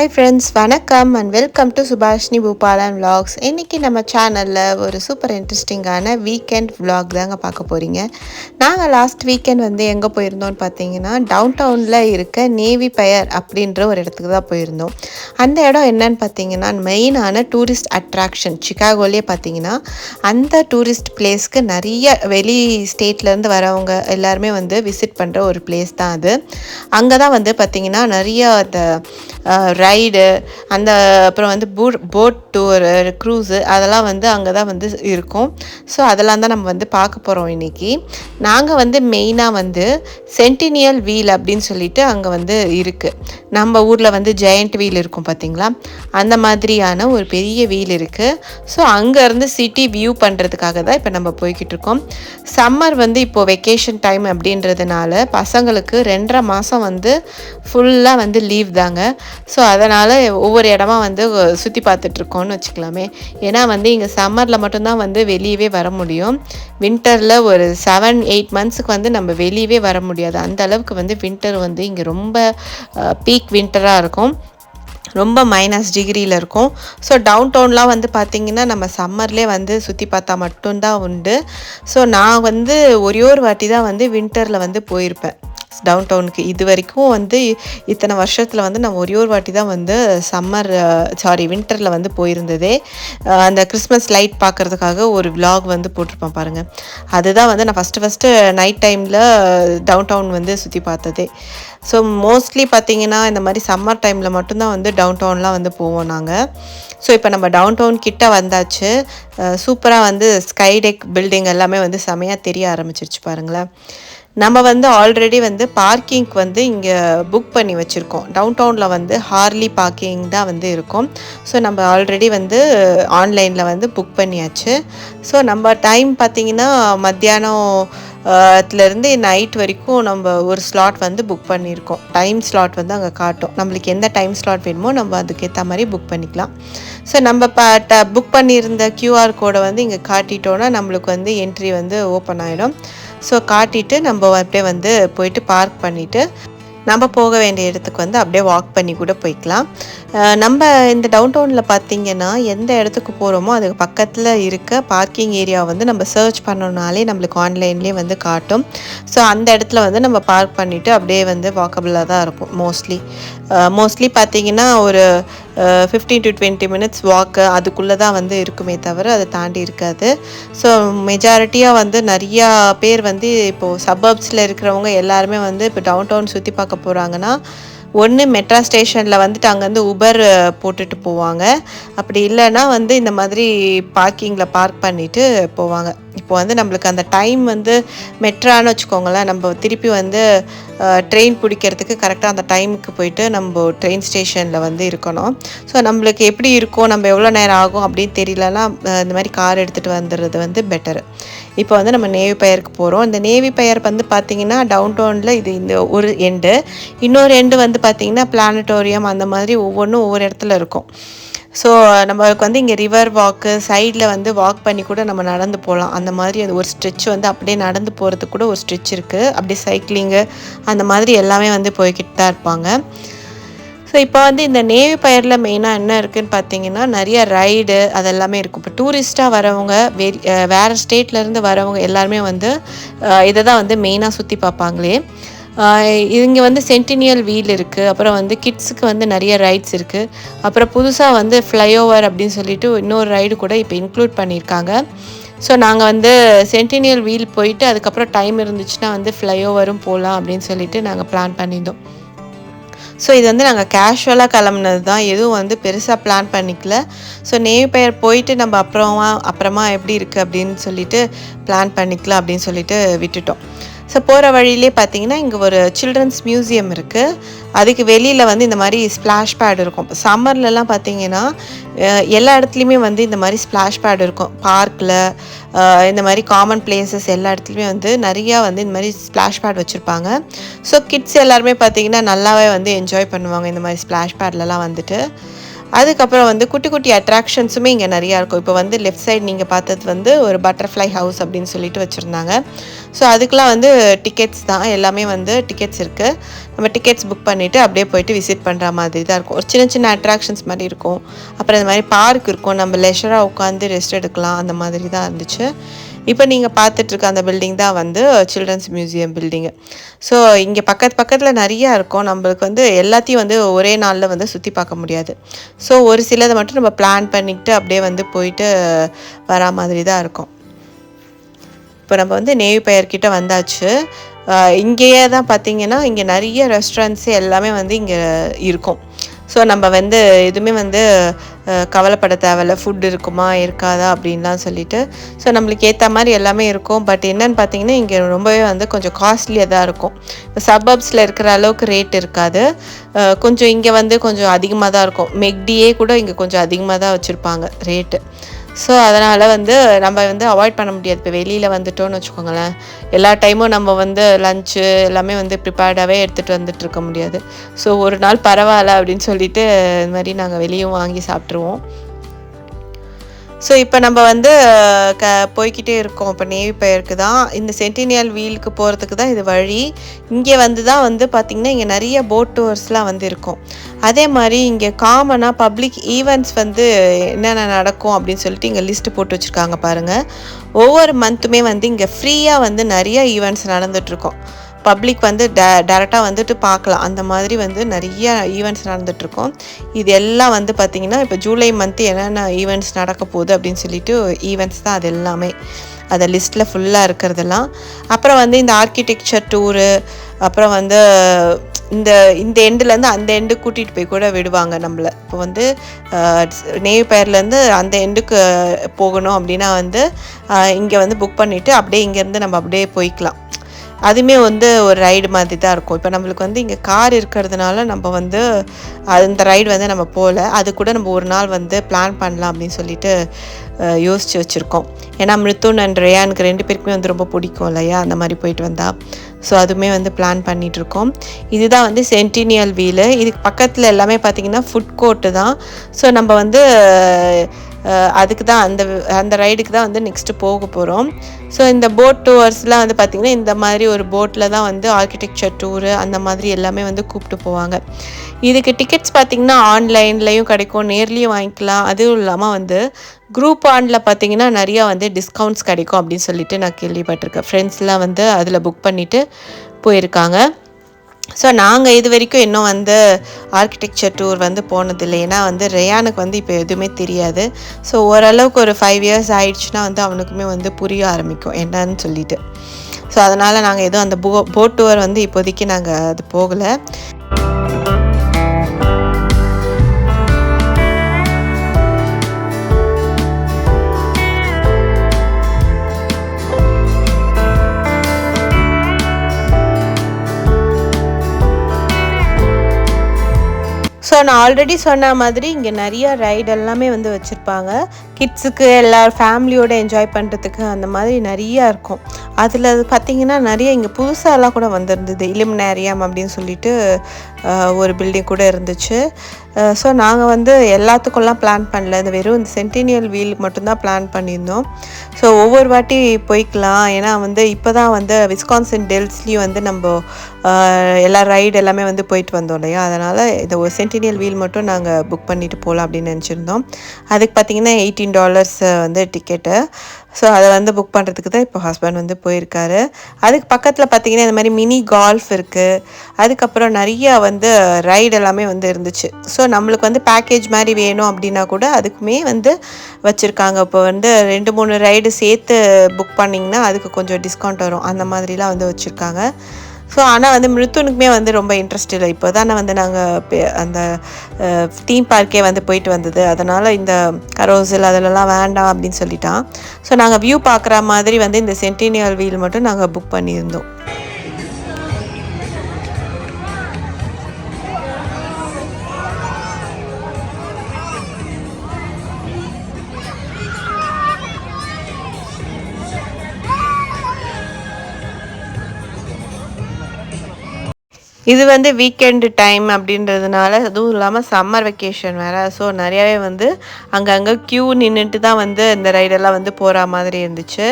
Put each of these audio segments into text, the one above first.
Hi friends, வணக்கம் and welcome to Subhashini Boopalan vlogs. இன்றைக்கி நம்ம சேனலில் ஒரு சூப்பர் இன்ட்ரெஸ்டிங்கான வீக்கெண்ட் vlog தாங்க பார்க்க போகிறீங்க. நாங்கள் லாஸ்ட் வீக்கெண்ட் வந்து எங்கே போயிருந்தோம்னு பார்த்தீங்கன்னா, டவுன் டவுனில் இருக்க நேவி பயர் அப்படின்ற ஒரு இடத்துக்கு தான் போயிருந்தோம். அந்த இடம் என்னன்னு பார்த்தீங்கன்னா, மெயினான டூரிஸ்ட் அட்ராக்ஷன் சிகாகோலேயே பார்த்தீங்கன்னா, அந்த டூரிஸ்ட் பிளேஸ்க்கு நிறைய வெளி ஸ்டேட்லேருந்து வரவங்க எல்லாருமே வந்து விசிட் பண்ணுற ஒரு பிளேஸ் தான் அது. அங்கே தான் வந்து பார்த்திங்கன்னா நிறைய அந்த ரைடு அந்த அப்புறம் வந்து போட் டூரு க்ரூஸு அதெல்லாம் வந்து அங்கே தான் வந்து இருக்கும். ஸோ அதெல்லாம் தான் நம்ம வந்து பார்க்க போகிறோம் இன்றைக்கி. நாங்கள் வந்து மெயினாக வந்து சென்டினியல் வீல் அப்படின்னு சொல்லிட்டு அங்கே வந்து இருக்குது. நம்ம ஊரில் வந்து ஜெயண்ட் வீல் இருக்கும் பார்த்திங்களா, அந்த மாதிரியான ஒரு பெரிய வீல் இருக்குது. ஸோ அங்கேருந்து சிட்டி வியூ பண்ணுறதுக்காக தான் இப்போ நம்ம போய்கிட்டு இருக்கோம். சம்மர் வந்து இப்போது வெக்கேஷன் டைம் அப்படின்றதுனால பசங்களுக்கு 2.5 மாதம் வந்து ஃபுல்லாக வந்து லீவ் தாங்க. ஸோ அதனால் ஒவ்வொரு இடமா வந்து சுற்றி பார்த்துட்ருக்கோன்னு வச்சுக்கலாமே. ஏன்னா வந்து இங்கே சம்மரில் மட்டும்தான் வந்து வெளியவே வர முடியும். வின்டரில் ஒரு 7-8 மந்த்ஸுக்கு வந்து நம்ம வெளியவே வர முடியாது. அந்த அளவுக்கு வந்து வின்டர் வந்து இங்கே ரொம்ப பீக் வின்டராக இருக்கும். ரொம்ப -டிகிரியில் இருக்கும். ஸோ டவுன் டவுன்லாம் வந்து பார்த்திங்கன்னா நம்ம சம்மர்லேயே வந்து சுற்றி பார்த்தா மட்டும்தான் உண்டு. ஸோ நான் வந்து ஒரே ஒரு வாட்டி தான் வந்து வின்டரில் வந்து போயிருப்பேன் டவுன் டவுனுக்கு. இது வரைக்கும் வந்து இத்தனை வருஷத்தில் வந்து நான் ஒரே ஒரு வாட்டி தான் வந்து வின்டரில் வந்து போயிருந்ததே. அந்த கிறிஸ்மஸ் லைட் பார்க்குறதுக்காக ஒரு விலாக் வந்து போட்டிருப்பேன் பாருங்கள். அதுதான் வந்து நான் ஃபஸ்ட்டு நைட் டைமில் டவுன் டவுன் வந்து சுற்றி பார்த்ததே. ஸோ மோஸ்ட்லி பார்த்திங்கன்னா இந்த மாதிரி சம்மர் டைமில் மட்டும்தான் வந்து டவுன் டவுன்லாம் வந்து போவோம் நாங்கள். ஸோ இப்போ நம்ம டவுன் டவுன் கிட்ட வந்தாச்சு. சூப்பராக வந்து ஸ்கை டெக் பில்டிங் எல்லாமே வந்து செமையாக தெரிய ஆரம்பிச்சிருச்சு பாருங்களேன். நம்ம வந்து ஆல்ரெடி வந்து பார்க்கிங்க்கு வந்து இங்கே புக் பண்ணி வச்சுருக்கோம். டவுன் டவுனில் வந்து ஹார்லி பார்க்கிங் தான் வந்து இருக்கும். ஸோ நம்ம ஆல்ரெடி வந்து ஆன்லைனில் வந்து புக் பண்ணியாச்சு. ஸோ நம்ம டைம் பார்த்திங்கன்னா மத்தியானம் த்துலேருந்து நைட் வரைக்கும் நம்ம ஒரு ஸ்லாட் வந்து புக் பண்ணியிருக்கோம். டைம் ஸ்லாட் வந்து அங்கே காட்டும். நம்மளுக்கு எந்த டைம் ஸ்லாட் வேணுமோ நம்ம அதுக்கேற்ற மாதிரி புக் பண்ணிக்கலாம். ஸோ நம்ம புக் பண்ணியிருந்த QR கோடை வந்து இங்கே காட்டிட்டோன்னா நம்மளுக்கு வந்து என்ட்ரி வந்து ஓப்பன் ஆகிடும். ஸோ காட்டிட்டு நம்ம அப்படியே வந்து போயிட்டு பார்க் பண்ணிவிட்டு நம்ம போக வேண்டிய இடத்துக்கு வந்து அப்படியே வாக் பண்ணி கூட போய்க்கலாம். நம்ம இந்த டவுன் டவுனில் பார்த்திங்கன்னா எந்த இடத்துக்கு போகிறோமோ அதுக்கு பக்கத்தில் இருக்க பார்க்கிங் ஏரியா வந்து நம்ம சர்ச் பண்ணோம்னாலே நம்மளுக்கு ஆன்லைன்லேயே வந்து காட்டும். ஸோ அந்த இடத்துல வந்து நம்ம பார்க் பண்ணிவிட்டு அப்படியே வந்து வாக்கபிளாக தான் இருக்கும். மோஸ்ட்லி பார்த்திங்கன்னா ஒரு 15 to 20 minutes வாக்கு அதுக்குள்ளே தான் வந்து இருக்குமே தவிர அதை தாண்டி இருக்காது. ஸோ மெஜாரிட்டியாக வந்து நிறையா பேர் வந்து இப்போது சபர்ப்ஸில் இருக்கிறவங்க எல்லாருமே வந்து இப்போ டவுன் டவுன் சுற்றி பார்க்க போகிறாங்கன்னா ஒன்று மெட்ரோ ஸ்டேஷனில் வந்துட்டு அங்கேருந்து உபர் போட்டுட்டு போவாங்க. அப்படி இல்லைன்னா வந்து இந்த மாதிரி பார்க்கிங்கில் பார்க் பண்ணிவிட்டு போவாங்க. இப்போ வந்து நம்மளுக்கு அந்த டைம் வந்து மெட்ரான்னு வச்சுக்கோங்களேன், நம்ம திருப்பி வந்து ட்ரெயின் பிடிக்கிறதுக்கு கரெக்டாக அந்த டைமுக்கு போயிட்டு நம்ம ட்ரெயின் ஸ்டேஷனில் வந்து இருக்கணும். ஸோ நம்மளுக்கு எப்படி இருக்கும், நம்ம எவ்வளோ நேரம் ஆகும் அப்படின்னு தெரியலன்னா இந்த மாதிரி கார் எடுத்துகிட்டு வந்துடுறது வந்து பெட்டரு. இப்போ வந்து நம்ம நேவி பயருக்கு போகிறோம். இந்த நேவி பயர் வந்து பார்த்திங்கன்னா டவுன் டவுனில் இது இந்த ஒரு எண்டு, இன்னொரு எண்டு வந்து பார்த்திங்கன்னா பிளானட்டோரியம் அந்த மாதிரி ஒவ்வொன்றும் ஒவ்வொரு இடத்துல இருக்கும். ஸோ நம்மளுக்கு வந்து இங்கே ரிவர் வாக்கு சைடில் வந்து வாக் பண்ணி கூட நம்ம நடந்து போகலாம். அந்த மாதிரி அது ஒரு ஸ்ட்ரெச் வந்து அப்படியே நடந்து போகிறதுக்கு கூட ஒரு ஸ்ட்ரெச் இருக்குது. அப்படியே சைக்கிளிங்கு அந்த மாதிரி எல்லாமே வந்து போய்கிட்டு தான் இருப்பாங்க. ஸோ இப்போ வந்து இந்த நேவி பயரில் மெயினாக என்ன இருக்குதுன்னு பார்த்தீங்கன்னா நிறைய ரைடு அதெல்லாமே இருக்கும். இப்போ டூரிஸ்ட்டாக வரவங்க வேறு ஸ்டேட்லேருந்து வரவங்க எல்லாருமே வந்து இதை தான் வந்து மெயினாக சுற்றி பார்ப்பாங்களே. இங்கே வந்து சென்டினியல் வீல் இருக்குது. அப்புறம் வந்து கிட்ஸுக்கு வந்து நிறைய ரைட்ஸ் இருக்குது. அப்புறம் புதுசாக வந்து ஃப்ளைஓவர் அப்படின்னு சொல்லிட்டு இன்னொரு ரைடு கூட இப்போ இன்க்ளூட் பண்ணியிருக்காங்க. ஸோ நாங்கள் வந்து சென்டினியல் வீல் போயிட்டு அதுக்கப்புறம் டைம் இருந்துச்சுன்னா வந்து ஃப்ளைஓவரும் போகலாம் அப்படின்னு சொல்லிட்டு நாங்கள் பிளான் பண்ணியிருந்தோம். ஸோ இது வந்து நாங்கள் கேஷுவலாக கிளம்புனது தான், எதுவும் வந்து பெருசாக பிளான் பண்ணிக்கல. ஸோ நேவி பயர் போயிட்டு நம்ம அப்புறமா எப்படி இருக்குது அப்படின்னு சொல்லிட்டு பிளான் பண்ணிக்கலாம் அப்படின்னு சொல்லிட்டு விட்டுட்டோம். ஸோ போகிற வழியிலே பார்த்திங்கன்னா இங்கே ஒரு சில்ட்ரன்ஸ் மியூசியம் இருக்குது. அதுக்கு வெளியில் வந்து இந்த மாதிரி ஸ்ப்ளாஷ் பேட் இருக்கும். இப்போ சம்மர்லலாம் பார்த்திங்கன்னா எல்லா இடத்துலையுமே வந்து இந்த மாதிரி ஸ்ப்ளாஷ் பேட் இருக்கும். பார்க்கில் இந்த மாதிரி காமன் பிளேசஸ் எல்லா இடத்துலையுமே வந்து நிறையா வந்து இந்த மாதிரி ஸ்ப்ளாஷ் பேட் வச்சுருப்பாங்க. ஸோ கிட்ஸ் எல்லாருமே பார்த்திங்கன்னா நல்லாவே வந்து என்ஜாய் பண்ணுவாங்க இந்த மாதிரி ஸ்ப்ளாஷ் பேட்லலாம் வந்துட்டு. அதுக்கப்புறம் வந்து குட்டி குட்டி அட்ராக்ஷன்ஸுமே இங்கே நிறையா இருக்கும். இப்போ வந்து லெஃப்ட் சைடு நீங்கள் பார்த்தது வந்து ஒரு பட்டர்ஃப்ளை ஹவுஸ் அப்படின்னு சொல்லிட்டு வச்சுருந்தாங்க. ஸோ அதுக்கெலாம் வந்து டிக்கெட்ஸ் தான், எல்லாமே வந்து டிக்கெட்ஸ் இருக்குது. நம்ம டிக்கெட்ஸ் புக் பண்ணிவிட்டு அப்படியே போயிட்டு விசிட் பண்ணுற மாதிரி தான் இருக்கும். ஒரு சின்ன சின்ன அட்ராக்ஷன்ஸ் மாதிரி இருக்கும். அப்புறம் இந்த மாதிரி பார்க் இருக்கும், நம்ம லெஷராக உட்காந்து ரெஸ்ட் எடுக்கலாம், அந்த மாதிரி தான் இருந்துச்சு. இப்போ நீங்கள் பார்த்துட்ருக்க அந்த பில்டிங் தான் வந்து சில்ட்ரன்ஸ் மியூசியம் பில்டிங்கு. ஸோ இங்கே பக்கத்தில் நிறையா இருக்கும். நம்மளுக்கு வந்து எல்லாத்தையும் வந்து ஒரே நாளில் வந்து சுற்றி பார்க்க முடியாது. ஸோ ஒரு சிலதை மட்டும் நம்ம பிளான் பண்ணிக்கிட்டு அப்படியே வந்து போயிட்டு வரா மாதிரி தான் இருக்கும். இப்போ நம்ம வந்து நேவி பெயர்கிட்ட வந்தாச்சு. இங்கேயே தான் பார்த்திங்கன்னா இங்கே நிறைய ரெஸ்டாரண்ட்ஸு எல்லாமே வந்து இங்கே இருக்கும். ஸோ நம்ம வந்து எதுவுமே வந்து கவலைப்பட தேவையில்ல, ஃபுட் இருக்குமா இருக்காதா அப்படின்லாம் சொல்லிட்டு. ஸோ நம்மளுக்கு ஏற்ற மாதிரி எல்லாமே இருக்கும். பட் என்னென்னு பார்த்தீங்கன்னா இங்கே ரொம்பவே வந்து கொஞ்சம் காஸ்ட்லியாக தான் இருக்கும். இப்போ சப்பப்ஸில் இருக்கிற அளவுக்கு ரேட் இருக்காது. கொஞ்சம் இங்கே வந்து கொஞ்சம் அதிகமாக தான் இருக்கும். மெக்டியே கூட இங்கே கொஞ்சம் அதிகமாக தான் வச்சுருப்பாங்க ரேட்டு. ஸோ அதனால் வந்து நம்ம வந்து அவாய்ட் பண்ண முடியாது. இப்போ வெளியில் வந்துட்டோன்னு வச்சுக்கோங்களேன், எல்லா டைமும் நம்ம வந்து லஞ்சு எல்லாமே வந்து ப்ரிப்பேர்டாகவே எடுத்துகிட்டு வந்துட்டு இருக்க முடியாது. ஸோ ஒரு நாள் பரவாயில்ல அப்படின்னு சொல்லிட்டு இது மாதிரி நாங்கள் வெளியும் வாங்கி சாப்பிட்ருவோம். ஸோ இப்போ நம்ம வந்து போய்கிட்டே இருக்கோம். இப்போ நேவி பெயருக்கு தான், இந்த சென்டினியல் வீலுக்கு போகிறதுக்கு தான் இது வழி. இங்கே வந்து தான் வந்து பார்த்திங்கன்னா இங்கே நிறைய போட் டூர்ஸ்லாம் வந்து இருக்கும். அதே மாதிரி இங்கே காமனாக பப்ளிக் ஈவெண்ட்ஸ் வந்து என்னென்ன நடக்கும் அப்படின்னு சொல்லிட்டு இங்கே லிஸ்ட்டு போட்டு வச்சுருக்காங்க பாருங்கள். ஒவ்வொரு மந்த்துமே வந்து இங்கே ஃப்ரீயாக வந்து நிறைய ஈவெண்ட்ஸ் நடந்துகிட்ருக்கோம். பப்ளிக் வந்து டேரெக்டாக வந்துட்டு பார்க்கலாம். அந்த மாதிரி வந்து நிறைய ஈவெண்ட்ஸ் நடந்துகிட்ருக்கோம். இது எல்லாம் வந்து பார்த்திங்கன்னா இப்போ ஜூலை மந்த்து என்னென்ன ஈவெண்ட்ஸ் நடக்க போகுது அப்படின்னு சொல்லிட்டு ஈவெண்ட்ஸ் தான் அது எல்லாமே, அதை லிஸ்ட்டில் ஃபுல்லாக இருக்கிறதெல்லாம். அப்புறம் வந்து இந்த ஆர்கிடெக்சர் டூரு, அப்புறம் வந்து இந்த இந்த எண்டுலேருந்து அந்த எண்டு கூட்டிகிட்டு போய் கூட விடுவாங்க நம்மளை. இப்போ வந்து நேவி பெயர்லேருந்து அந்த எண்டுக்கு போகணும் அப்படின்னா வந்து இங்கே வந்து புக் பண்ணிவிட்டு அப்படியே இங்கேருந்து நம்ம அப்படியே போய்க்கலாம். அதுவுமே வந்து ஒரு ரைடு மாதிரி தான் இருக்கும். இப்போ நம்மளுக்கு வந்து இங்கே கார் இருக்கிறதுனால நம்ம வந்து அந்த ரைடு வந்து நம்ம போகல. அது கூட நம்ம ஒரு நாள் வந்து பிளான் பண்ணலாம் அப்படின்னு சொல்லிட்டு யோசித்து வச்சுருக்கோம். ஏன்னா மிருத்துன் அண்ட் ரேயானுக்கு 2 பேருக்குமே வந்து ரொம்ப பிடிக்கும் இல்லையா அந்த மாதிரி போயிட்டு வந்தால். ஸோ அதுவுமே வந்து பிளான் பண்ணிகிட்ருக்கோம். இதுதான் வந்து சென்டினியல் வீலு. இதுக்கு பக்கத்தில் எல்லாமே பார்த்திங்கன்னா ஃபுட் கோர்ட்டு தான். ஸோ நம்ம வந்து அதுக்கு தான் அந்த ரைடுக்கு தான் வந்து நெக்ஸ்ட்டு போக போகிறோம். ஸோ இந்த போட் டூர்ஸ்லாம் வந்து பார்த்திங்கன்னா இந்த மாதிரி ஒரு போட்டில் தான் வந்து ஆர்கிடெக்சர் டூரு அந்த மாதிரி எல்லாமே வந்து கூப்பிட்டு போவாங்க. இதுக்கு டிக்கெட்ஸ் பார்த்திங்கன்னா ஆன்லைன்லேயும் கிடைக்கும், நேர்லேயும் வாங்கிக்கலாம். அதுவும் இல்லாமல் வந்து குரூப் ஆனில் பார்த்திங்கன்னா நிறையா வந்து டிஸ்கவுண்ட்ஸ் கிடைக்கும் அப்படின்னு சொல்லிட்டு நான் கேள்விப்பட்டிருக்கேன். ஃப்ரெண்ட்ஸ்லாம் வந்து அதில் புக் பண்ணிவிட்டு போயிருக்காங்க. ஸோ நாங்கள் இது வரைக்கும் இன்னும் வந்து ஆர்கிடெக்சர் டூர் வந்து போனதில்லை. ஏன்னா வந்து ரேயானுக்கு வந்து இப்போ எதுவுமே தெரியாது. ஸோ ஓரளவுக்கு ஒரு 5 இயர்ஸ் ஆயிடுச்சுன்னா வந்து அவனுக்குமே வந்து புரிய ஆரம்பிக்கும் என்னன்னு சொல்லிட்டு. ஸோ அதனால் நாங்கள் எதுவும் அந்த போட் டூர் வந்து இப்போதைக்கு நாங்கள் அது போகலை. ஸோ நான் ஆல்ரெடி சொன்ன மாதிரி இங்கே நிறைய ரைடு எல்லாமே வந்து வச்சுருப்பாங்க. கிட்ஸுக்கு எல்லோரும் ஃபேமிலியோடு என்ஜாய் பண்ணுறதுக்கு அந்த மாதிரி நிறையா இருக்கும். அதில் பார்த்திங்கன்னா நிறைய இங்கே புதுசாலாம் கூட வந்திருந்தது. இலுமினேரியம் அப்படின்னு சொல்லிட்டு ஒரு பில்டிங் கூட இருந்துச்சு. ஸோ நாங்கள் வந்து எல்லாத்துக்கும்லாம் பிளான் பண்ணல, இந்த வெறும் இந்த சென்டினியல் வீலுக்கு மட்டும்தான் பிளான் பண்ணியிருந்தோம். ஸோ ஒவ்வொரு வாட்டி போய்க்கலாம். ஏன்னா வந்து இப்போ தான் வந்து விஸ்கான்சின் டெல்ஸ்லேயும் வந்து நம்ம எல்லா ரைடு எல்லாமே வந்து போயிட்டு வந்தோம் இல்லையா, அதனால் இந்த ஒரு சென்டினியல் வீல் மட்டும் நாங்கள் புக் பண்ணிவிட்டு போகலாம் அப்படின்னு நினச்சிருந்தோம். அதுக்கு பார்த்திங்கன்னா $18 வந்து டிக்கெட்டு. ஸோ அதை வந்து புக் பண்ணுறதுக்கு தான் இப்போ ஹஸ்பண்ட் வந்து போயிருக்காரு. அதுக்கு பக்கத்தில் பார்த்திங்கன்னா இந்த மாதிரி மினி கால்ஃப் இருக்குது. அதுக்கப்புறம் நிறையா வந்து ரைடு எல்லாமே வந்து இருந்துச்சு. ஸோ நம்மளுக்கு வந்து பேக்கேஜ் மாதிரி வேணும் அப்படின்னா கூட அதுக்குமே வந்து வச்சுருக்காங்க. இப்போ வந்து 2-3 ரைடு சேர்த்து புக் பண்ணிங்கன்னா அதுக்கு கொஞ்சம் டிஸ்கவுண்ட் வரும், அந்த மாதிரிலாம் வந்து வச்சுருக்காங்க. ஸோ ஆனால் வந்து மிருத்துனுக்குமே வந்து ரொம்ப இன்ட்ரெஸ்ட் இல்லை. இப்போ தானே வந்து நாங்கள் அந்த தீம் பார்க்கே வந்து போயிட்டு வந்தது, அதனால் இந்த கரோசல் அதிலலாம் வேண்டாம் அப்படின்னு சொல்லிட்டான். ஸோ நாங்கள் வியூ பார்க்குற மாதிரி வந்து இந்த சென்டினியல் வீல் மட்டும் நாங்கள் புக் பண்ணியிருந்தோம். இது வந்து வீக்கெண்டு டைம் அப்படின்றதுனால, அதுவும் இல்லாமல் சம்மர் வெக்கேஷன் வேறு. ஸோ நிறையாவே வந்து அங்கங்கே க்யூ நின்றுட்டு தான் வந்து இந்த ரைடெல்லாம் வந்து போகிற மாதிரி இருந்துச்சு.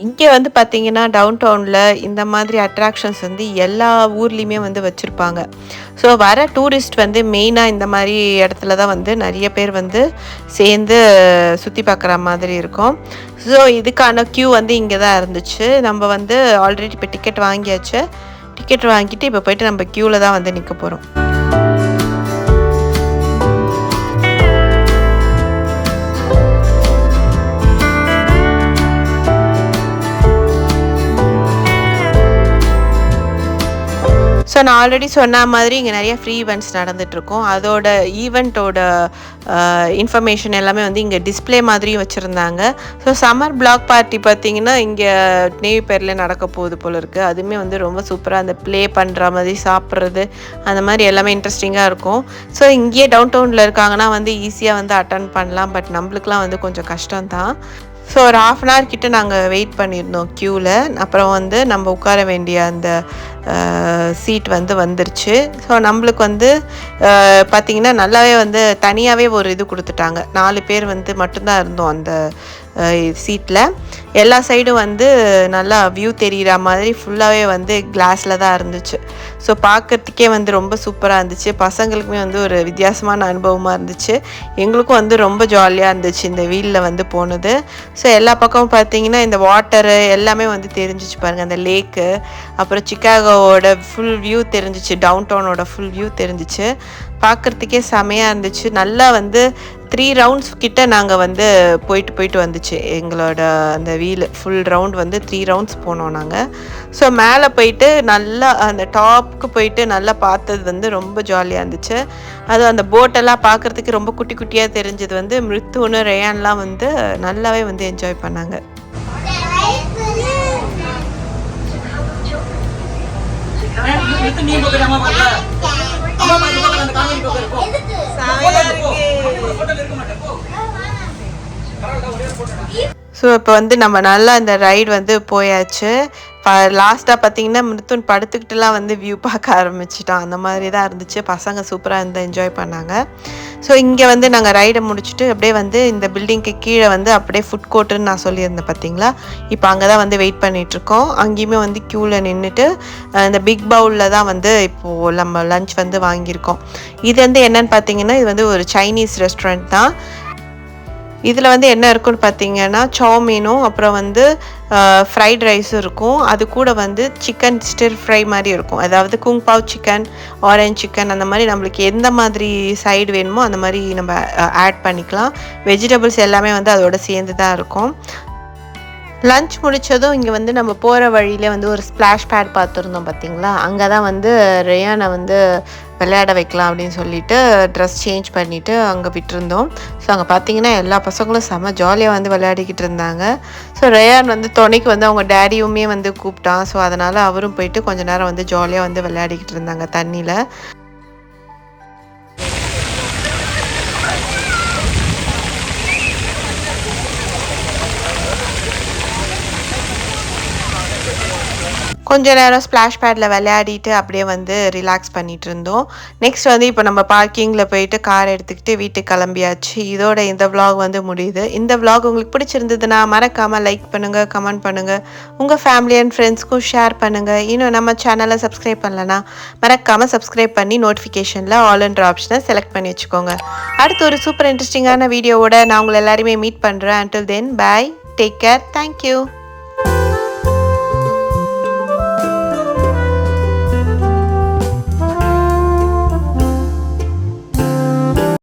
இங்கே வந்து பார்த்திங்கன்னா டவுன் டவுனில் இந்த மாதிரி அட்ராக்ஷன்ஸ் வந்து எல்லா ஊர்லேயுமே வந்து வச்சுருப்பாங்க. ஸோ வர டூரிஸ்ட் வந்து மெயினாக இந்த மாதிரி இடத்துல தான் வந்து நிறைய பேர் வந்து சேர்ந்து சுற்றி பார்க்குற மாதிரி இருக்கும். ஸோ இதுக்கான க்யூ வந்து இங்கே தான் இருந்துச்சு. நம்ம வந்து ஆல்ரெடி இப்போ டிக்கெட் வாங்கியாச்சு. டிக்கெட் வாங்கிட்டு இப்போ போயிட்டு நம்ம க்யூவில் தான் வந்து நிற்க போகிறோம். ஸோ நான் ஆல்ரெடி சொன்ன மாதிரி இங்கே நிறைய ஃப்ரீ ஈவெண்ட்ஸ் நடந்துகிட்ருக்கோம். அதோட ஈவெண்ட்டோட இன்ஃபர்மேஷன் எல்லாமே வந்து இங்கே டிஸ்பிளே மாதிரியும் வச்சுருந்தாங்க. ஸோ சம்மர் பிளாக் பார்ட்டி பார்த்திங்கன்னா இங்கே நேவி பேரில் நடக்க போகுது போல் இருக்குது. அதுவுமே வந்து ரொம்ப சூப்பராக அந்த ப்ளே பண்ணுற மாதிரி சாப்பிட்றது அந்த மாதிரி எல்லாமே இன்ட்ரெஸ்டிங்காக இருக்கும். ஸோ இங்கேயே டவுன் டவுனில் இருக்காங்கன்னா வந்து ஈஸியாக வந்து அட்டன் பண்ணலாம். பட் நம்மளுக்குலாம் வந்து கொஞ்சம் கஷ்டம்தான். ஸோ ஒரு 1/2 hour கிட்ட நாங்கள் வெயிட் பண்ணியிருந்தோம் க்யூவில். அப்புறம் வந்து நம்ம உட்கார வேண்டிய அந்த சீட் வந்து வந்துருச்சு. ஸோ நம்மளுக்கு வந்து பார்த்திங்கன்னா நல்லாவே வந்து தனியாகவே ஒரு இது கொடுத்துட்டாங்க. 4 பேர் வந்து மட்டும்தான் இருந்தோம் அந்த சீட்டில். எல்லா சைடும் வந்து நல்லா வியூ தெரிகிற மாதிரி ஃபுல்லாகவே வந்து கிளாஸில் தான் இருந்துச்சு. ஸோ பார்க்குறதுக்கே வந்து ரொம்ப சூப்பராக இருந்துச்சு. பசங்களுக்குமே வந்து ஒரு வித்தியாசமான அனுபவமாக இருந்துச்சு. எங்களுக்கும் வந்து ரொம்ப ஜாலியாக இருந்துச்சு இந்த வீலில் வந்து போனது. ஸோ எல்லா பக்கமும் பார்த்திங்கன்னா இந்த வாட்டரு எல்லாமே வந்து தெரிஞ்சிச்சு பாருங்கள். அந்த லேக்கு, அப்புறம் சிக்காகோவோட ஃபுல் வியூ தெரிஞ்சிச்சு, டவுன் டவுனோட ஃபுல் வியூ தெரிஞ்சிச்சு. பார்க்குறதுக்கே செமையாக இருந்துச்சு. நல்லா வந்து 3 rounds கிட்ட நாங்கள் வந்து போயிட்டு வந்துச்சு எங்களோட அந்த வீல். ஃபுல் ரவுண்ட் வந்து 3 rounds போனோம் நாங்கள். ஸோ மேலே போயிட்டு நல்லா அந்த டாப்புக்கு போயிட்டு நல்லா பார்த்தது வந்து ரொம்ப ஜாலியாக இருந்துச்சு. அதுவும் அந்த போட்டெல்லாம் பார்க்குறதுக்கு ரொம்ப குட்டி குட்டியாக தெரிஞ்சது வந்து மிருத்துன்னு ரேயான்லாம் வந்து நல்லாவே வந்து என்ஜாய் பண்ணாங்க. ஸோ இப்போ வந்து நம்ம நல்லா இந்த ரைடு வந்து போயாச்சு. லாஸ்ட்டாக பார்த்தீங்கன்னா மிருத்துன் படுத்துக்கிட்டுலாம் வந்து வியூ பார்க்க ஆரம்பிச்சிட்டான். அந்த மாதிரி தான் இருந்துச்சு. பசங்க சூப்பராக இருந்து என்ஜாய் பண்ணாங்க. ஸோ இங்கே வந்து நாங்கள் ரைடை முடிச்சுட்டு அப்படியே வந்து இந்த பில்டிங்க்கு கீழே வந்து அப்படியே ஃபுட் கோர்ட்டுன்னு நான் சொல்லியிருந்தேன் பார்த்தீங்களா. இப்போ அங்கே தான் வந்து வெயிட் பண்ணிகிட்ருக்கோம். அங்கேயுமே வந்து க்யூவில் நின்றுட்டு இந்த பிக் பவுலில் தான் வந்து இப்போது நம்ம லன்ச் வந்து வாங்கியிருக்கோம். இது வந்து என்னென்னு பார்த்தீங்கன்னா இது வந்து ஒரு சைனீஸ் ரெஸ்டாரண்ட் தான். இதில் வந்து என்ன இருக்குன்னு பார்த்தீங்கன்னா சௌமீனும் அப்புறம் வந்து ஃப்ரைட் ரைஸும் இருக்கும். அது கூட வந்து சிக்கன் ஸ்டிர் ஃப்ரை மாதிரி இருக்கும். அதாவது kung pao chicken, orange chicken அந்த மாதிரி நம்மளுக்கு எந்த மாதிரி சைடு வேணுமோ அந்த மாதிரி நம்ம ஆட் பண்ணிக்கலாம். வெஜிடபிள்ஸ் எல்லாமே வந்து அதோட சேர்ந்து தான் இருக்கும். லன்ச் முடித்ததும் இங்கே வந்து நம்ம போகிற வழியிலே வந்து ஒரு ஸ்ப்ளாஷ் பேட் பார்த்துருந்தோம் பார்த்திங்களா. அங்கே தான் வந்து ரேயானை வந்து விளையாட வைக்கலாம் அப்படின்னு சொல்லிட்டு ட்ரெஸ் சேஞ்ச் பண்ணிவிட்டு அங்கே விட்டுருந்தோம். ஸோ அங்கே பார்த்தீங்கன்னா எல்லா பசங்களும் செம்ம ஜாலியாக வந்து விளையாடிக்கிட்டு இருந்தாங்க. ஸோ ரேயான் வந்து துணைக்கு வந்து அவங்க டேடியுமே வந்து கூப்பிட்டான். ஸோ அதனால் அவரும் போயிட்டு கொஞ்சம் நேரம் வந்து ஜாலியாக வந்து விளையாடிக்கிட்டு இருந்தாங்க தண்ணியில். கொஞ்ச நேரம் ஸ்ப்ளாஷ் பேடில் விளையாடிட்டு அப்படியே வந்து ரிலாக்ஸ் பண்ணிகிட்டு இருந்தோம். நெக்ஸ்ட் வந்து இப்போ நம்ம பார்க்கிங்கில் போயிட்டு கார் எடுத்துக்கிட்டு வீட்டுக்கு கிளம்பியாச்சு. இதோட இந்த விலாக் வந்து முடியுது. இந்த விலாக் உங்களுக்கு பிடிச்சிருந்ததுன்னா மறக்காமல் லைக் பண்ணுங்கள், கமெண்ட் பண்ணுங்கள், உங்கள் ஃபேமிலி அண்ட் ஃப்ரெண்ட்ஸ்க்கும் ஷேர் பண்ணுங்கள். இன்னும் நம்ம சேனலை சப்ஸ்கிரைப் பண்ணலன்னா மறக்காமல் சப்ஸ்கிரைப் பண்ணி நோட்டிஃபிகேஷனில் ஆல்ன்ற ஆப்ஷனை செலக்ட் பண்ணி வச்சுக்கோங்க. அடுத்து ஒரு சூப்பர் இன்ட்ரெஸ்டிங்கான வீடியோவோட நான் உங்களை எல்லாருமே மீட் பண்ணுறேன். அன்டில் தென் பாய், டேக் கேர், தேங்க்யூ.